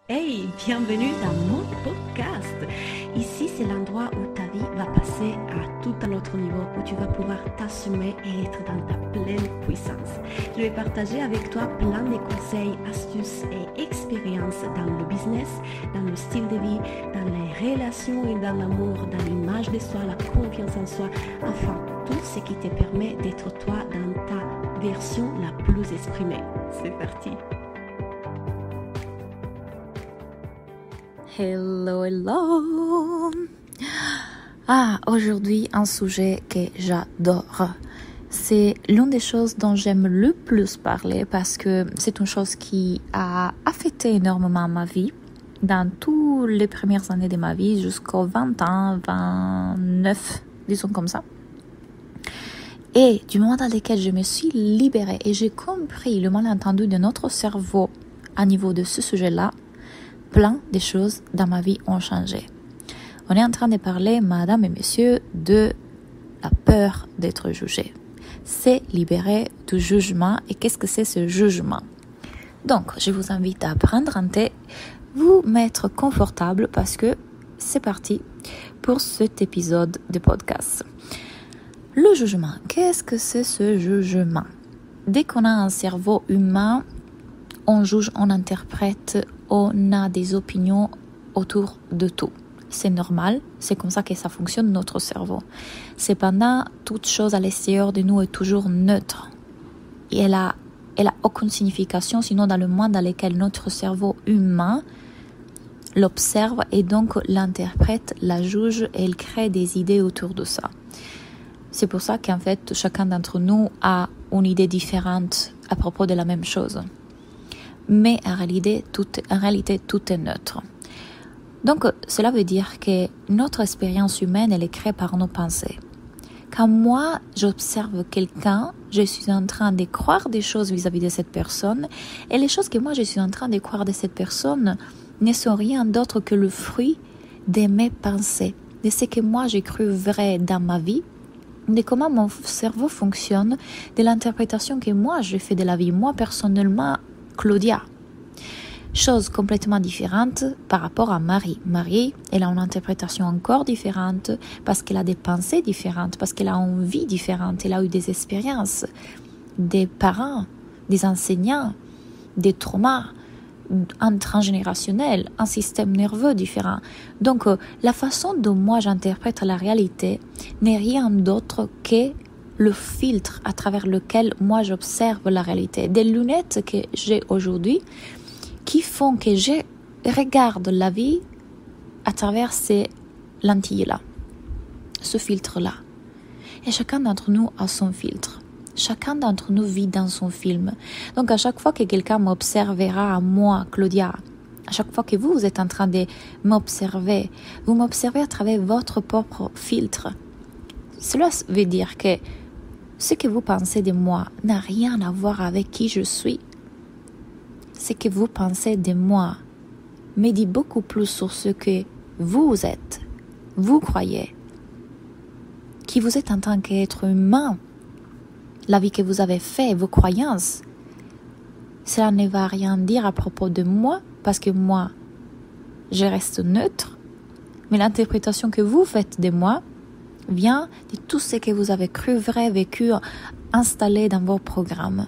Hey, bienvenue dans mon podcast. Ici, c'est l'endroit où ta vie va passer à tout un autre niveau, où tu vas pouvoir t'assumer et être dans ta pleine puissance. Je vais partager avec toi plein de conseils, astuces et expériences dans le business, dans le style de vie, dans les relations et dans l'amour, dans l'image de soi, la confiance en soi, enfin, tout ce qui te permet d'être toi dans ta version la plus exprimée. C'est parti. Hello, hello. Aujourd'hui, un sujet que j'adore. C'est l'une des choses dont j'aime le plus parler parce que c'est une chose qui a affecté énormément ma vie dans toutes les premières années de ma vie jusqu'aux 20 ans, 29, disons comme ça. Et du moment dans lequel je me suis libérée et j'ai compris le malentendu de notre cerveau à niveau de ce sujet-là, plein de choses dans ma vie ont changé. On est en train de parler, madame et messieurs, de la peur d'être jugé. C'est libérer du jugement. Et qu'est-ce que c'est ce jugement? Donc, je vous invite à prendre un thé, vous mettre confortable parce que c'est parti pour cet épisode de podcast. Le jugement, qu'est-ce que c'est ce jugement? Dès qu'on a un cerveau humain, on juge, on interprète, on a des opinions autour de tout. C'est normal, c'est comme ça que ça fonctionne notre cerveau. Cependant, toute chose à l'extérieur de nous est toujours neutre. Et elle a aucune signification, sinon dans le monde dans lequel notre cerveau humain l'observe et donc l'interprète, la juge et il crée des idées autour de ça. C'est pour ça qu'en fait, chacun d'entre nous a une idée différente à propos de la même chose. Mais en réalité, tout est neutre. Donc, cela veut dire que notre expérience humaine, elle est créée par nos pensées. Quand moi, j'observe quelqu'un, je suis en train de croire des choses vis-à-vis de cette personne, et les choses que moi, je suis en train de croire de cette personne ne sont rien d'autre que le fruit de mes pensées, de ce que moi, j'ai cru vrai dans ma vie, de comment mon cerveau fonctionne, de l'interprétation que moi, j'ai fait de la vie. Moi, personnellement, Claudia. Chose complètement différente par rapport à Marie. Marie, elle a une interprétation encore différente parce qu'elle a des pensées différentes, parce qu'elle a une vie différente, elle a eu des expériences, des parents, des enseignants, des traumas, un transgénérationnel, un système nerveux différent. Donc, la façon dont moi j'interprète la réalité n'est rien d'autre que le filtre à travers lequel moi j'observe la réalité. Des lunettes que j'ai aujourd'hui qui font que je regarde la vie à travers ces lentilles-là, ce filtre-là. Et chacun d'entre nous a son filtre. Chacun d'entre nous vit dans son film. Donc à chaque fois que quelqu'un m'observera à moi, Claudia, à chaque fois que vous êtes en train de m'observer, vous m'observez à travers votre propre filtre. Cela veut dire que ce que vous pensez de moi n'a rien à voir avec qui je suis. Ce que vous pensez de moi me dit beaucoup plus sur ce que vous êtes, vous croyez, qui vous êtes en tant qu'être humain, la vie que vous avez faite, vos croyances. Cela ne va rien dire à propos de moi, parce que moi, je reste neutre, mais l'interprétation que vous faites de moi vient de tout ce que vous avez cru vrai, vécu, installé dans vos programmes.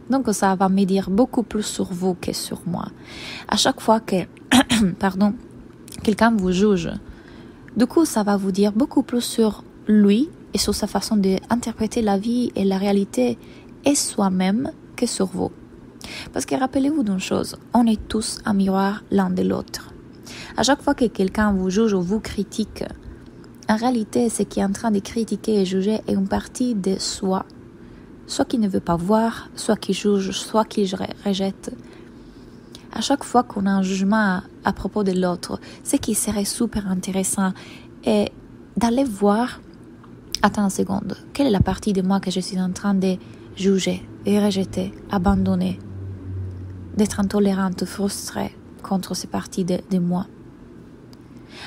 Donc ça va me dire beaucoup plus sur vous que sur moi. À chaque fois que quelqu'un vous juge, du coup ça va vous dire beaucoup plus sur lui et sur sa façon d'interpréter la vie et la réalité et soi-même que sur vous. Parce que rappelez-vous d'une chose, on est tous un miroir l'un de l'autre. À chaque fois que quelqu'un vous juge ou vous critique, en réalité, ce qui est en train de critiquer et juger est une partie de soi, soit qui ne veut pas voir, soit qui juge, soit qui rejette. À chaque fois qu'on a un jugement à propos de l'autre, ce qui serait super intéressant est d'aller voir, attends une seconde, quelle est la partie de moi que je suis en train de juger et rejeter, abandonner, d'être intolérante, frustrée contre ces parties de moi.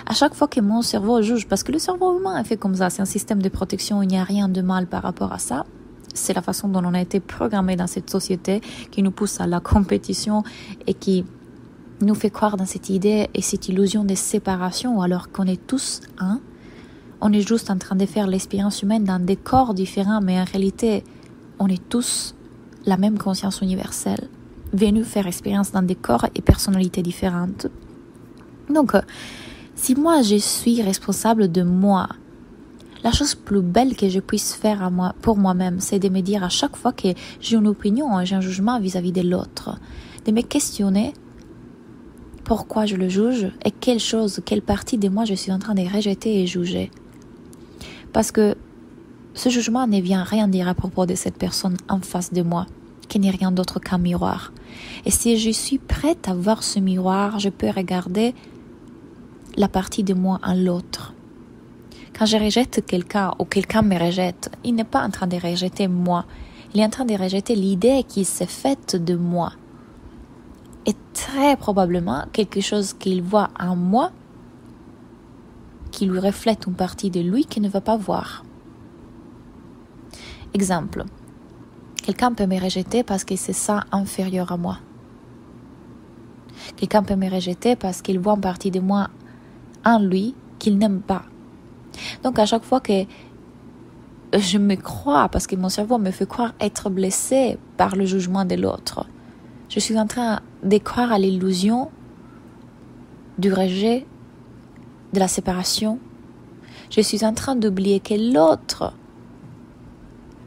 À chaque fois que mon cerveau juge, parce que le cerveau humain est fait comme ça, c'est un système de protection, il n'y a rien de mal par rapport à ça. C'est la façon dont on a été programmé dans cette société qui nous pousse à la compétition et qui nous fait croire dans cette idée et cette illusion de séparation, alors qu'on est tous un. On est juste en train de faire l'expérience humaine dans des corps différents, mais en réalité, on est tous la même conscience universelle, venus faire expérience dans des corps et personnalités différentes. Donc, si moi je suis responsable de moi, la chose plus belle que je puisse faire pour moi-même, c'est de me dire à chaque fois que j'ai une opinion, j'ai un jugement vis-à-vis de l'autre, de me questionner pourquoi je le juge et quelle partie de moi je suis en train de rejeter et juger. Parce que ce jugement ne vient rien dire à propos de cette personne en face de moi, qui n'est rien d'autre qu'un miroir. Et si je suis prête à voir ce miroir, je peux regarder la partie de moi en l'autre. Quand je rejette quelqu'un ou quelqu'un me rejette, il n'est pas en train de rejeter moi, il est en train de rejeter l'idée qui s'est faite de moi. Et très probablement quelque chose qu'il voit en moi qui lui reflète une partie de lui qu'il ne veut pas voir. Exemple, quelqu'un peut me rejeter parce qu'il se sent inférieur à moi. Quelqu'un peut me rejeter parce qu'il voit une partie de moi en lui qu'il n'aime pas. Donc à chaque fois que je me crois, parce que mon cerveau me fait croire être blessé par le jugement de l'autre, je suis en train de croire à l'illusion du rejet, de la séparation. Je suis en train d'oublier que l'autre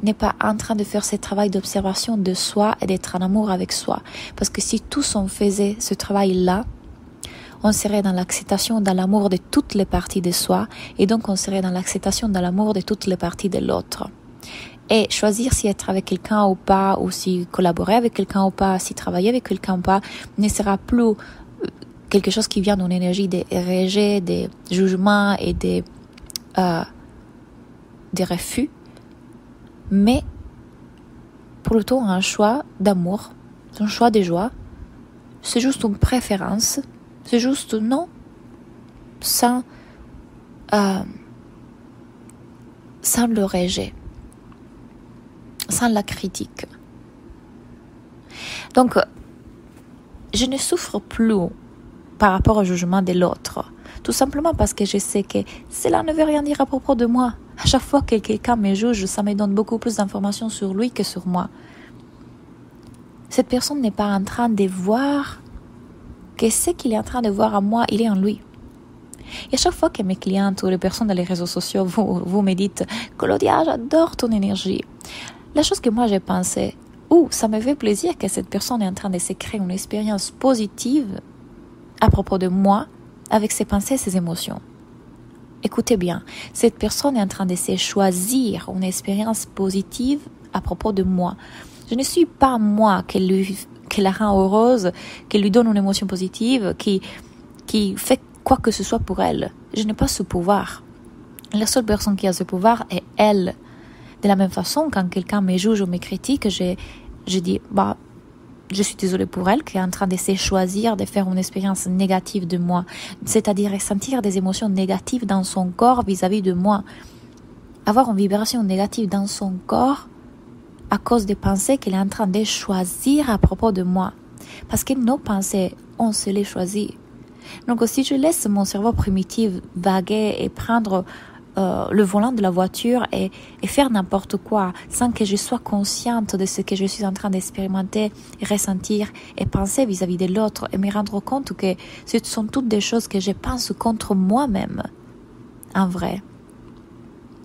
n'est pas en train de faire ce travail d'observation de soi et d'être en amour avec soi. Parce que si tous on faisait ce travail-là, on serait dans l'acceptation, dans l'amour de toutes les parties de soi, et donc on serait dans l'acceptation, dans l'amour de toutes les parties de l'autre. Et choisir si être avec quelqu'un ou pas, ou si collaborer avec quelqu'un ou pas, si travailler avec quelqu'un ou pas, ne sera plus quelque chose qui vient d'une énergie de rejet, de jugement et de refus, mais plutôt un choix d'amour, un choix de joie. C'est juste une préférence, c'est juste non, sans le rejet, sans la critique. Donc, je ne souffre plus par rapport au jugement de l'autre, tout simplement parce que je sais que cela ne veut rien dire à propos de moi. À chaque fois que quelqu'un me juge, ça me donne beaucoup plus d'informations sur lui que sur moi. Cette personne n'est pas en train de voir que ce qu'il est en train de voir à moi, il est en lui. Et à chaque fois que mes clientes ou les personnes dans les réseaux sociaux, vous me dites « Claudia, j'adore ton énergie », la chose que moi j'ai pensé, ça me fait plaisir que cette personne est en train de se créer une expérience positive à propos de moi, avec ses pensées et ses émotions. Écoutez bien, cette personne est en train de se choisir une expérience positive à propos de moi. Je ne suis pas moi qui la rend heureuse, qui lui donne une émotion positive, qui fait quoi que ce soit pour elle. Je n'ai pas ce pouvoir. La seule personne qui a ce pouvoir est elle. De la même façon, quand quelqu'un me juge ou me critique, je dis, je suis désolée pour elle qui est en train de se choisir de faire une expérience négative de moi, c'est-à-dire ressentir des émotions négatives dans son corps vis-à-vis de moi. Avoir une vibration négative dans son corps à cause des pensées qu'elle est en train de choisir à propos de moi. Parce que nos pensées, on se les choisit. Donc si je laisse mon cerveau primitif vaguer et prendre le volant de la voiture et faire n'importe quoi sans que je sois consciente de ce que je suis en train d'expérimenter, ressentir et penser vis-à-vis de l'autre et me rendre compte que ce sont toutes des choses que je pense contre moi-même, en vrai.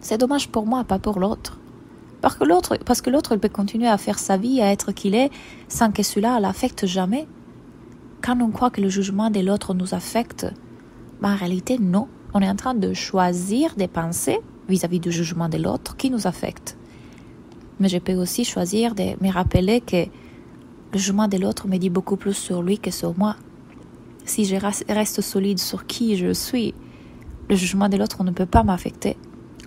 C'est dommage pour moi, pas pour l'autre. Parce que l'autre, il peut continuer à faire sa vie, à être qu'il est, sans que cela l'affecte jamais. Quand on croit que le jugement de l'autre nous affecte, en réalité, non. On est en train de choisir des pensées vis-à-vis du jugement de l'autre qui nous affectent. Mais je peux aussi choisir de me rappeler que le jugement de l'autre me dit beaucoup plus sur lui que sur moi. Si je reste solide sur qui je suis, le jugement de l'autre ne peut pas m'affecter.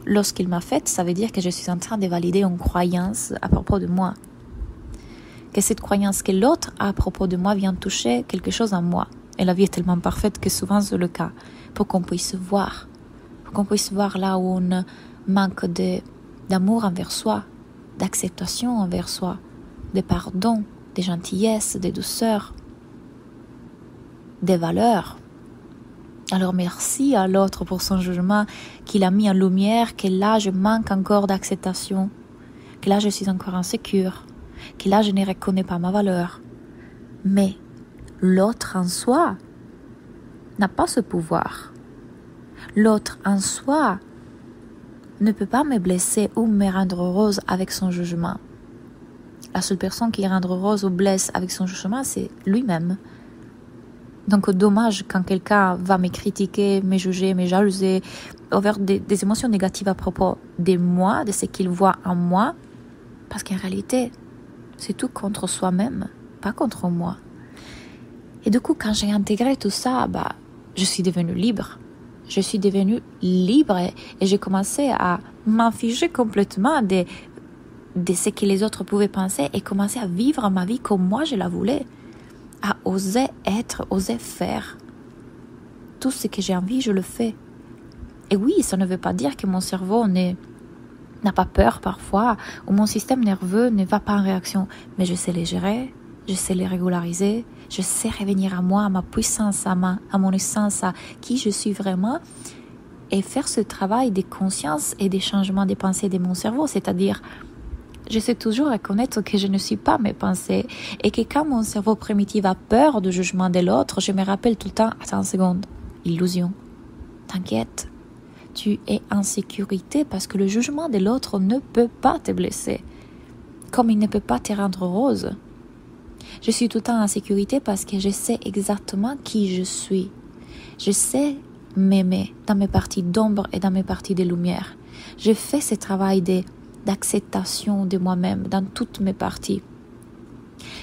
Lorsqu'il m'affecte, ça veut dire que je suis en train de valider une croyance à propos de moi. Que cette croyance que l'autre a à propos de moi vient toucher quelque chose en moi. Et la vie est tellement parfaite que souvent c'est le cas. Pour qu'on puisse voir là où on manque d'amour envers soi, d'acceptation envers soi, de pardon, de gentillesse, de douceur. des valeurs. Alors merci à l'autre pour son jugement qu'il a mis en lumière, que là je manque encore d'acceptation, que là je suis encore insécure, que là je ne reconnais pas ma valeur. Mais l'autre en soi n'a pas ce pouvoir. L'autre en soi ne peut pas me blesser ou me rendre heureuse avec son jugement. La seule personne qui rend heureuse ou blesse avec son jugement, c'est lui-même. Donc dommage quand quelqu'un va me critiquer, me juger, me jalouser, avoir des émotions négatives à propos de moi, de ce qu'il voit en moi, parce qu'en réalité, c'est tout contre soi-même, pas contre moi. Et du coup, quand j'ai intégré tout ça, je suis devenue libre. Je suis devenue libre et j'ai commencé à m'infiger complètement de ce que les autres pouvaient penser et commencer à vivre ma vie comme moi je la voulais. À oser être, oser faire. Tout ce que j'ai envie, je le fais. Et oui, ça ne veut pas dire que mon cerveau n'a pas peur parfois, ou mon système nerveux ne va pas en réaction. Mais je sais les gérer, je sais les régulariser, je sais revenir à moi, à ma puissance, à mon essence, à qui je suis vraiment, et faire ce travail de conscience et des changements des pensées de mon cerveau, c'est-à-dire je sais toujours reconnaître que je ne suis pas mes pensées et que quand mon cerveau primitif a peur du jugement de l'autre, je me rappelle tout le temps, attends une seconde, illusion, t'inquiète, tu es en sécurité parce que le jugement de l'autre ne peut pas te blesser, comme il ne peut pas te rendre heureuse. Je suis tout le temps en sécurité parce que je sais exactement qui je suis. Je sais m'aimer dans mes parties d'ombre et dans mes parties de lumière. Je fais ce travail d'acceptation de moi-même dans toutes mes parties.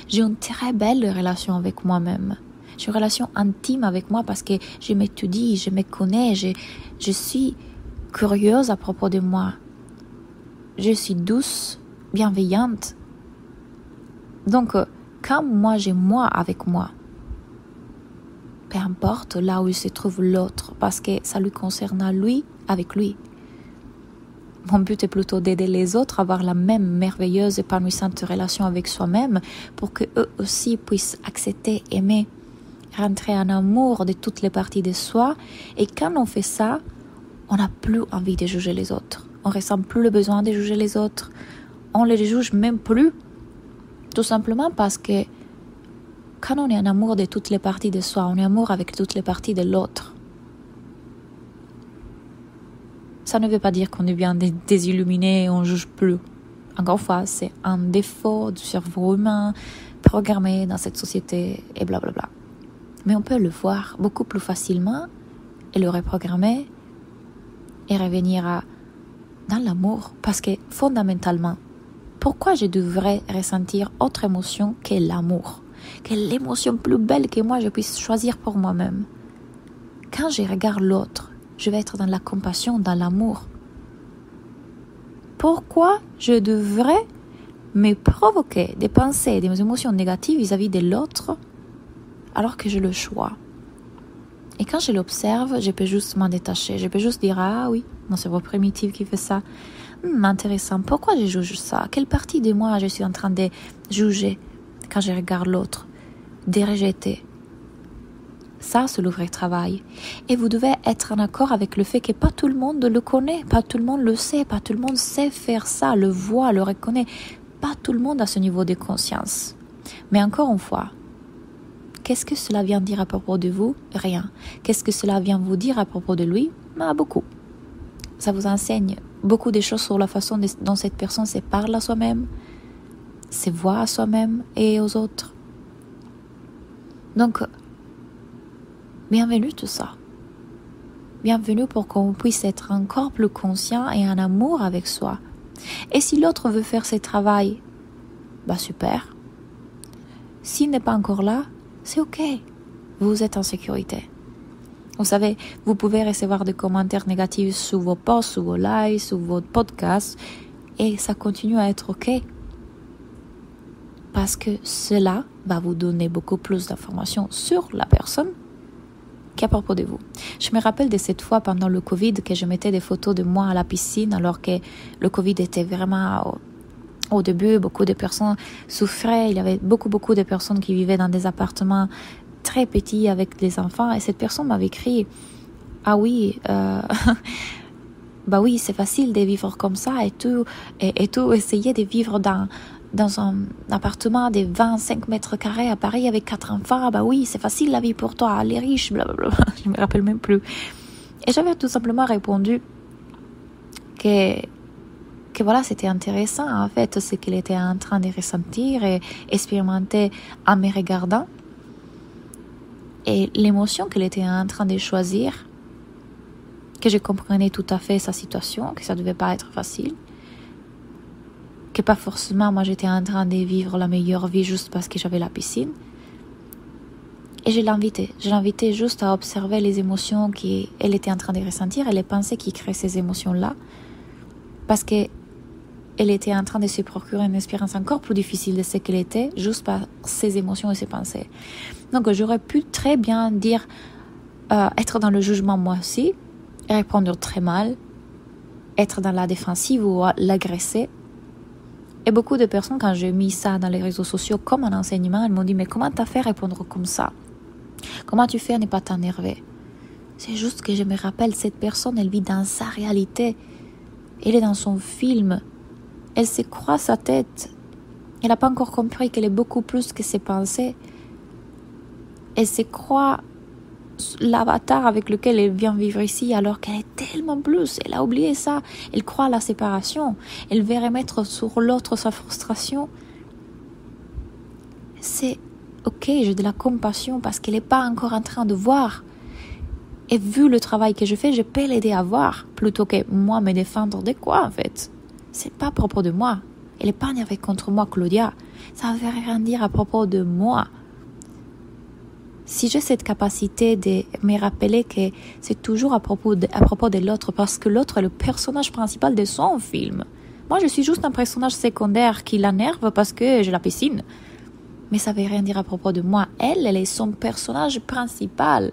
J'ai une très belle relation avec moi-même. J'ai une relation intime avec moi parce que je m'étudie, je me connais, je suis curieuse à propos de moi. Je suis douce, bienveillante. Donc, quand moi j'ai moi avec moi, peu importe là où se trouve l'autre, parce que ça lui concerne à lui, avec lui. Mon but est plutôt d'aider les autres à avoir la même merveilleuse, épanouissante relation avec soi-même pour qu'eux aussi puissent accepter, aimer, rentrer en amour de toutes les parties de soi. Et quand on fait ça, on n'a plus envie de juger les autres. On ne ressent plus le besoin de juger les autres. On ne les juge même plus. Tout simplement parce que quand on est en amour de toutes les parties de soi, on est en amour avec toutes les parties de l'autre. Ça ne veut pas dire qu'on est bien désilluminé et on ne juge plus. Encore une fois, c'est un défaut du cerveau humain programmé dans cette société et blablabla. Mais on peut le voir beaucoup plus facilement et le reprogrammer et revenir dans l'amour. Parce que fondamentalement, pourquoi je devrais ressentir autre émotion que l'amour? Quelle l'émotion plus belle que moi je puisse choisir pour moi-même? Quand je regarde l'autre, je vais être dans la compassion, dans l'amour. Pourquoi je devrais me provoquer des pensées, des émotions négatives vis-à-vis de l'autre alors que j'ai le choix? Et quand je l'observe, je peux juste m'en détacher. Je peux juste dire, ah oui, mon cerveau primitif qui fait ça. Intéressant, pourquoi je juge ça? Quelle partie de moi je suis en train de juger quand je regarde l'autre, de rejeter? Ça, c'est le vrai travail. Et vous devez être en accord avec le fait que pas tout le monde le connaît, pas tout le monde le sait, pas tout le monde sait faire ça, le voit, le reconnaît. Pas tout le monde a ce niveau de conscience. Mais encore une fois, qu'est-ce que cela vient dire à propos de vous? Rien. Qu'est-ce que cela vient vous dire à propos de lui? Beaucoup. Ça vous enseigne beaucoup de choses sur la façon dont cette personne se parle à soi-même, se voit à soi-même et aux autres. Donc, bienvenue tout ça. Bienvenue pour qu'on puisse être encore plus conscient et en amour avec soi. Et si l'autre veut faire ce travail, super. S'il n'est pas encore là, c'est ok. Vous êtes en sécurité. Vous savez, vous pouvez recevoir des commentaires négatifs sous vos posts, sous vos lives, sous vos podcasts, et ça continue à être ok. Parce que cela va vous donner beaucoup plus d'informations sur la personne qu'à propos de vous. Je me rappelle de cette fois pendant le Covid que je mettais des photos de moi à la piscine alors que le Covid était vraiment au début, beaucoup de personnes souffraient. Il y avait beaucoup de personnes qui vivaient dans des appartements très petit avec des enfants et cette personne m'avait écrit « Ah oui, bah oui, c'est facile de vivre comme ça et tout essayer de vivre dans un appartement de 25 mètres carrés à Paris avec 4 enfants, bah oui, c'est facile la vie pour toi, les riches, blablabla. » Je me rappelle même plus. Et j'avais tout simplement répondu que voilà, c'était intéressant en fait ce qu'elle était en train de ressentir et expérimenter en me regardant. Et l'émotion qu'elle était en train de choisir, que je comprenais tout à fait sa situation, que ça ne devait pas être facile, que pas forcément moi j'étais en train de vivre la meilleure vie juste parce que j'avais la piscine. Et je l'invitais juste à observer les émotions qu'elle était en train de ressentir et les pensées qui créent ces émotions-là, parce qu'elle était en train de se procurer une expérience encore plus difficile de ce qu'elle était, juste par ses émotions et ses pensées. Donc j'aurais pu très bien dire, être dans le jugement moi aussi, répondre très mal, être dans la défensive ou l'agresser. Et beaucoup de personnes, quand j'ai mis ça dans les réseaux sociaux comme un enseignement, elles m'ont dit « Mais comment t'as fait répondre comme ça? Comment tu fais à ne pas t'énerver ?» C'est juste que je me rappelle, cette personne, elle vit dans sa réalité. Elle est dans son film. Elle se croit sa tête. Elle n'a pas encore compris qu'elle est beaucoup plus que ses pensées. Elle se croit l'avatar avec lequel elle vient vivre ici alors qu'elle est tellement plus. Elle a oublié ça. Elle croit à la séparation. Elle veut remettre sur l'autre sa frustration. C'est ok, j'ai de la compassion parce qu'elle n'est pas encore en train de voir. Et vu le travail que je fais, je peux l'aider à voir plutôt que moi me défendre de quoi en fait. C'est pas à propos de moi. Elle n'est pas énervée contre moi, Claudia. Ça ne veut rien dire à propos de moi. Si j'ai cette capacité de me rappeler que c'est toujours à propos de l'autre, parce que l'autre est le personnage principal de son film. Moi, je suis juste un personnage secondaire qui l'énerve parce que j'ai la piscine. Mais ça ne veut rien dire à propos de moi. Elle est son personnage principal.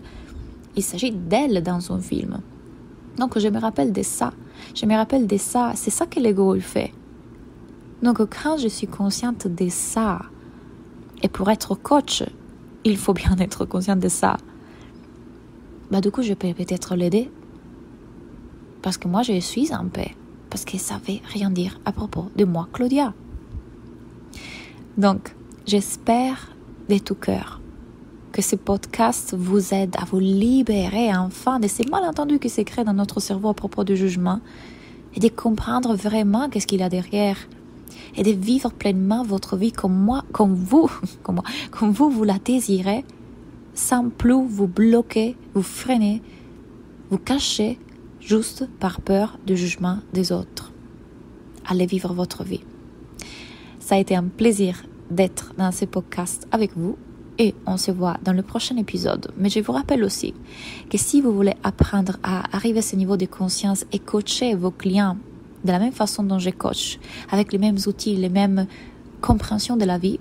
Il s'agit d'elle dans son film. Donc, je me rappelle de ça. C'est ça que l'ego il fait. Donc, quand je suis consciente de ça, et pour être coach, il faut bien être consciente de ça. Bah, du coup, je peux peut-être l'aider. Parce que moi, je suis en paix. Parce que ça veut rien dire à propos de moi, Claudia. Donc, j'espère de tout cœur que ce podcast vous aide à vous libérer enfin de ces malentendus qui se créent dans notre cerveau à propos du jugement et de comprendre vraiment qu'est-ce qu'il y a derrière et de vivre pleinement votre vie comme vous la désirez, sans plus vous bloquer, vous freiner, vous cacher juste par peur du jugement des autres. Allez vivre votre vie. Ça a été un plaisir d'être dans ce podcast avec vous et on se voit dans le prochain épisode. Mais je vous rappelle aussi que si vous voulez apprendre à arriver à ce niveau de conscience et coacher vos clients de la même façon dont je coach, avec les mêmes outils, les mêmes compréhensions de la vie,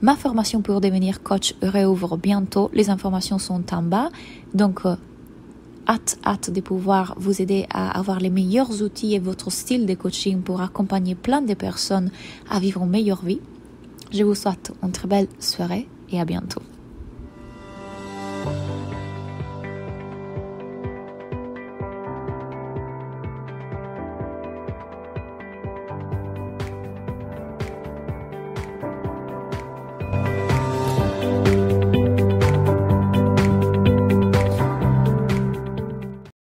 ma formation pour devenir coach réouvre bientôt. Les informations sont en bas. Donc, hâte de pouvoir vous aider à avoir les meilleurs outils et votre style de coaching pour accompagner plein de personnes à vivre une meilleure vie. Je vous souhaite une très belle soirée et à bientôt.